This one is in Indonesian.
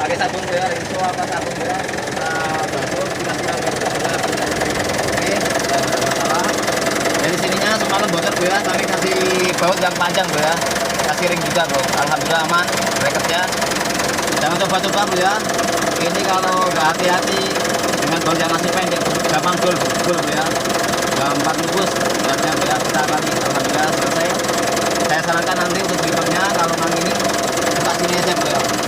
pakai sabun ya, rinso apa sabun ya, kita basuh, kita siram ya. Oke, tidak ada masalah. Dari sininya semalam bocor Bu ya, kami kasih baut yang panjang Bu ya, kasih ring juga Bu. Alhamdulillah aman, bracketnya. Jangan coba-coba Bu ya. Ini kalau nggak hati-hati dengan baut yang masih pendek, gampang gol Bu ya. Gampang lupus, beratnya Bu ya. Kita akan alhamdulillah selesai. Saya sarankan nanti untuk grippernya kalau mang ini buka sini aja Bu ya.